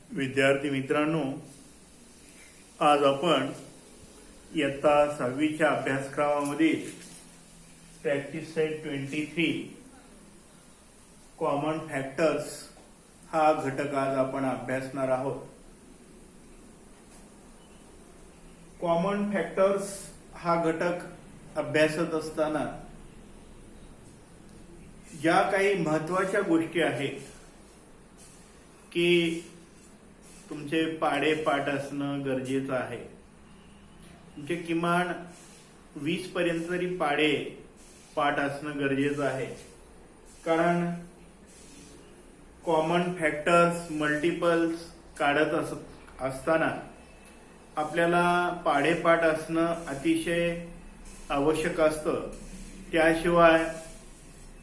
विद्यार्थी मित्रांनो, आज आपण इयत्ता 6वीच्या अभ्यासक्रमामधील प्रॅक्टिस सेट 23 कॉमन फॅक्टर्स हा घटक आज आपण अभ्यासणार आहोत. कॉमन फॅक्टर्स हा घटक अभ्यासत असताना ज्या काही महत्त्वाच्या गोष्टी आहेत की तुमचे पाढे पाठ असणं गरजेचं आहे. तुमचे किमान 20 पर्यंत तरी पाढे पाठ असणं गरजेचं आहे. कारण कॉमन फॅक्टर्स मल्टिपल्स काढत असताना आपल्याला पाढे पाठ असणं अतिशय आवश्यक असतं. त्याशिवाय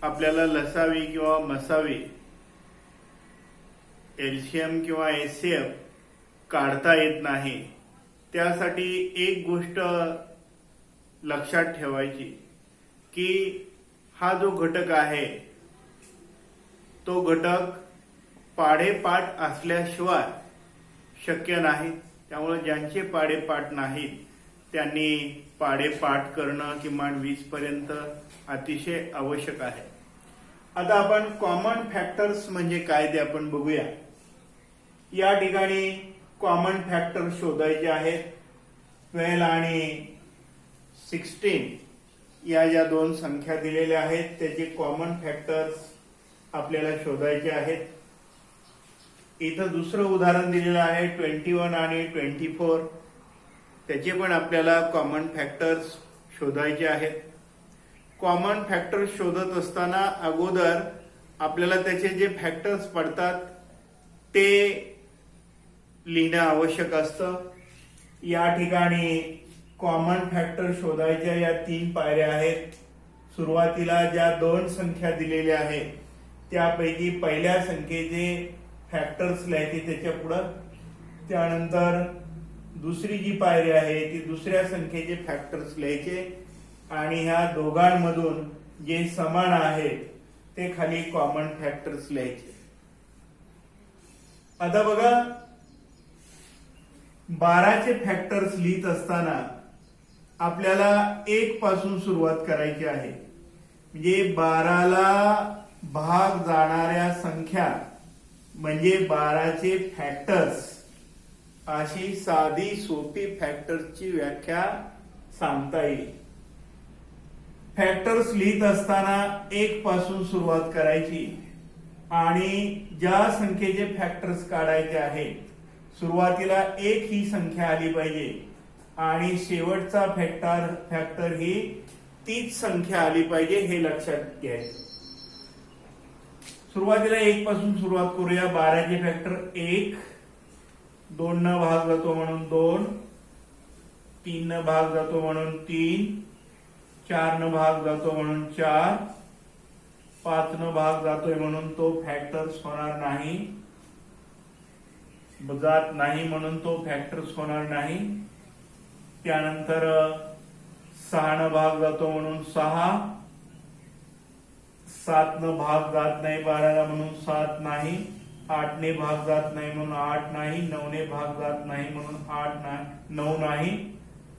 आपल्याला लसावी किंवा मसावी, एलसीएम किंवा एचसीएफ काढता येत नाही. त्यासाठी एक गोष्ट लक्षात ठेवायची की हा जो घटक आहे तो घटक पाढेपाठ असल्याशिवाय शक्य नाही. त्यामुळे ज्यांचे पाढेपाठ नाहीत त्यांनी पाढेपाठ करणं किमान 20 पर्यंत अतिशय आवश्यक आहे. आता आपण कॉमन फॅक्टर्स म्हणजे काय ते आपण बघूया. या ठिकाणी कॉमन फॅक्टर शोधायचे आहेत. 12 आणि 16 या ज्या दोन संख्या दिलेल्या आहेत त्याचे कॉमन फॅक्टर्स आपल्याला शोधायचे आहेत. इथं दुसरं उदाहरण दिलेलं आहे 21 आणि 24. त्याचे पण आपल्याला कॉमन फॅक्टर्स शोधायचे आहेत. कॉमन फॅक्टर्स शोधत असताना अगोदर आपल्याला त्याचे जे फॅक्टर्स पडतात ते लिहिणं आवश्यक असतं. या ठिकाणी कॉमन फॅक्टर शोधायच्या या 3 पायऱ्या आहेत. सुरुवातीला ज्या दोन संख्या दिलेल्या आहेत त्यापैकी पहिल्या संख्येचे फॅक्टर्स लिहायचे त्याच्या पुढं. त्यानंतर दुसरी जी पायरी आहे ती दुसऱ्या संख्येचे फॅक्टर्स लिहायचे आणि ह्या दोघांमधून जे समान आहेत ते खाली कॉमन फॅक्टर्स लिहायचे. आता बघा 12चे फॅक्टर्स लिहित असताना आपल्याला 1 पासून सुरुवात करायची आहे. म्हणजे 12ला भाग जाणाऱ्या संख्या म्हणजे 12चे फॅक्टर्स अशी साधी सोपी फॅक्टर्सची व्याख्या सांगता येईल. फॅक्टर्स लिहित असताना 1 पासून सुरुवात करायची आणि ज्या संख्येचे फॅक्टर्स काढायचे आहेत सुरुवातीला 1 ही संख्या आली पाहिजे आणि शेवटचा फॅक्टर ही तीच संख्या आली पाहिजे हे लक्षात घ्यायचं. सुरुवातीला 1 पासून सुरुवात करूया. 12चे फॅक्टर 1, 2 न भाग जातो म्हणून 2, 3 न भाग जातो म्हणून 3, 4 न भाग जातो म्हणून 4, 5 न भाग जातोय म्हणून तो फॅक्टर्स होणार नाही, जात नाही म्हणून तो फॅक्टर्स होणार नाही. त्यानंतर 6 न भाग जातो म्हणून 6, 7 न भाग जात नाही 12ला म्हणून 7 नाही, 8 ने भाग जात नाही म्हणून 8 नाही, 9 ने भाग जात नाही म्हणून 9 नाही,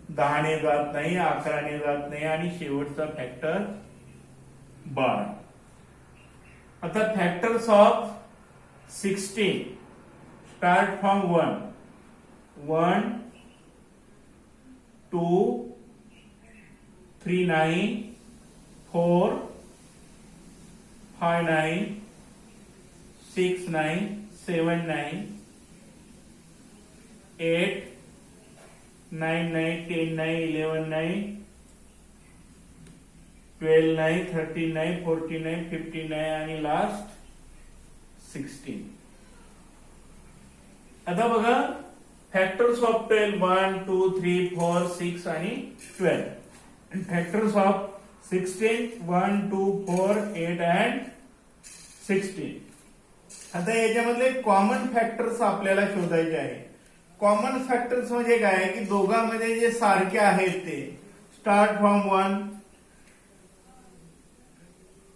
10 ने जात नाही, 11 ने जात नाही आणि शेवटचा फॅक्टर 12. आता फॅक्टर्स ऑफ 16 स्टार्ट फ्रॉम 1, 1, 2, 3 नाही, 4, 5 नाही, 6 नाही, 7 नाही, 8, 9 नाही, 10 नाही, 11 नाही, 12 नाही, 13 नाही, 14 नाही, 15 नाही आणि लास्ट 16. आता बघा फॅक्टर्स ऑफ 12 1, 2, 3, 4, 6 आणि 12. Factors of 16 1, 2, 4, 8 and 16. आता याच्यामधले कॉमन फॅक्टर्स आपल्याला शोधायचे आहे. कॉमन फॅक्टर्स म्हणजे काय की दोघांमध्ये जे सारखे आहेत ते स्टार्ट फ्रॉम 1,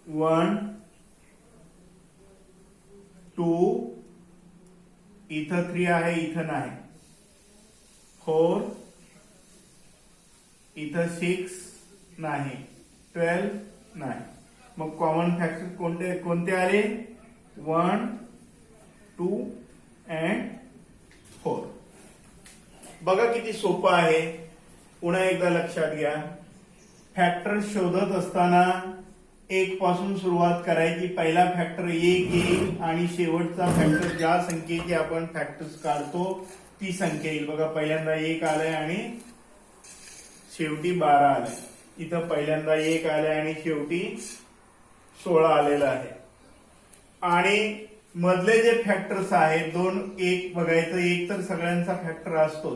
1, 2, इथं 3 आहे, इथं नाही. 4 इथं 6 नाही. 12 नाही. मग कॉमन फॅक्टर कोणते कोणते आले? 1 2 and 4. बघा किती सोपं आहे. पुन्हा एकदा लक्षात घ्या, फॅक्टर शोधत असताना 1 पासून सुरुवात करायची. पहिला फॅक्टर 1 येईल आणि शेवटचा फॅक्टर ज्या संख्येची आपण फॅक्टर्स काढतो ती संख्या येईल. बघा पहिल्यांदा 1 आलंय आणि शेवटी 12 आलंय. इथं पहिल्यांदा 1 आलंय आणि शेवटी 16 आलेलं आहे. आणि मधले जे फॅक्टर्स आहेत 2 1 बघायचं. 1 तर सगळ्यांचा फॅक्टर असतो.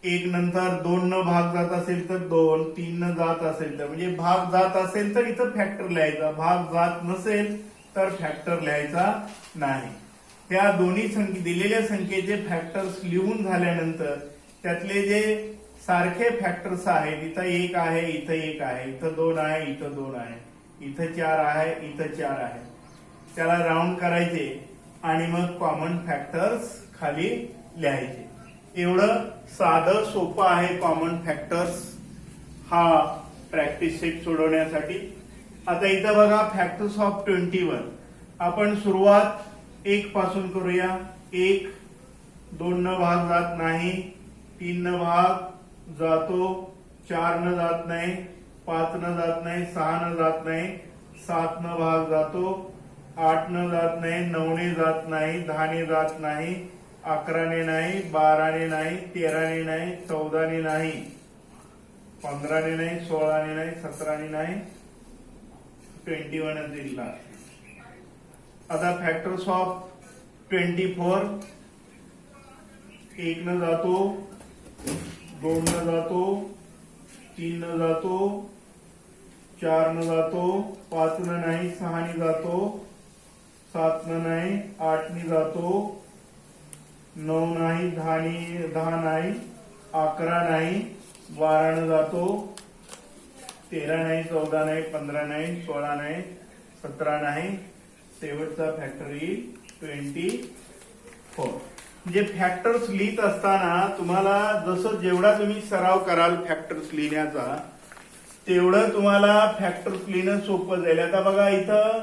1 नंतर 2 न भाग जात असेल तर 2, 3 न जात असेल तर, म्हणजे भाग जात असेल तर इथं फॅक्टर लिहायचा, भाग जात नसेल तर फॅक्टर लिहायचा नाही. त्या दोन्ही दिलेल्या संख्येचे फॅक्टर्स लिहून झाल्यानंतर त्यातले जे सारखे फॅक्टर्स आहेत, इथं 1 आहे, इथं 1 आहे, इथं 2 आहे, इथं 2 आहे, इथं 4 आहे, इथं 4 आहे, त्याला राऊंड करायचे आणि मग कॉमन फॅक्टर्स खाली लिहायचे. एवढं साधं सोपं आहे कॉमन फॅक्टर्स हा प्रॅक्टिस सेट सोडवण्यासाठी. आता इथं बघा फॅक्टर्स ऑफ 21. आपण सुरुवात 1 पासून करूया. 1 2 न भाग जात नाही, 3 न भाग जातो, 4 न जात नाही, 5 न जात नाही, 6 न जात नाही, 7 न भाग जातो, 8 न जात नाही, 9 ने जात नाही, 10 ने जात नाही, 11 ने नाही, 12 ने नाही, 13 ने नाही, 14 ने नाही, 15 ने नाही, 16 ने नाही, 17 ने नाही, 21 दिला. आता फॅक्टर्स ऑफ 24. 1 न जातो, 2 न जातो, 3 न जातो, 4 न जातो, 5 न नाही, 6 ने जातो, 7 न नाही, 8 ने जातो, 9 नाही, 10 नाही, 11 नाही, 12 न जातो, 13 नाही, 14 नाही, 15 नाही, 16 नाही, 17 नाही, शेवटचा फॅक्टर येईल 24. म्हणजे फॅक्टर्स लिहित असताना तुम्हाला जसं जेवढा तुम्ही सराव कराल फॅक्टर्स लिहिण्याचा तेवढं तुम्हाला फॅक्टर्स लिहिणं सोपं जाईल. आता बघा इथं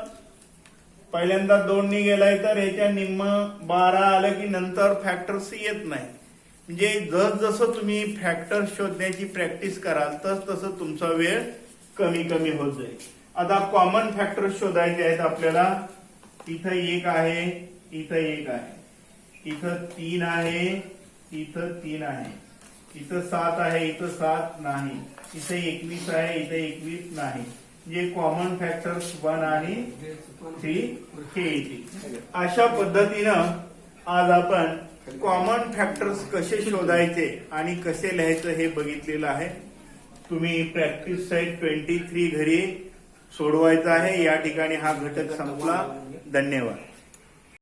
पहिल्यांदा 2 ने गेलाय तर ह्याच्या निम्म 12 आलं की नंतर फॅक्टर्स येत नाही. म्हणजे जसं तुम्ही फॅक्टर्स शोधण्याची प्रॅक्टिस कराल तसं तुमचा वेळ कमी कमी होत जाईल. आता कॉमन फॅक्टर्स शोधायचे आहेत आपल्याला. इथं 1 आहे, इथं 1 आहे, इथं 3 आहे, इथं 3 आहे, इथं 7 आहे, इथं 7 नाही, इथं 21 आहे, इथं 21 नाही. जे कॉमन फॅक्टर्स 1 आणि 3 हे येतील. अशा पद्धतीनं आज आपण कॉमन फॅक्टर्स कसे शोधायचे आणि कसे लिहायचं हे बघितलेलं आहे. तुम्ही प्रॅक्टिस सेट 23 घरी सोडवायचा आहे. या ठिकाणी हा घटक संपला. धन्यवाद.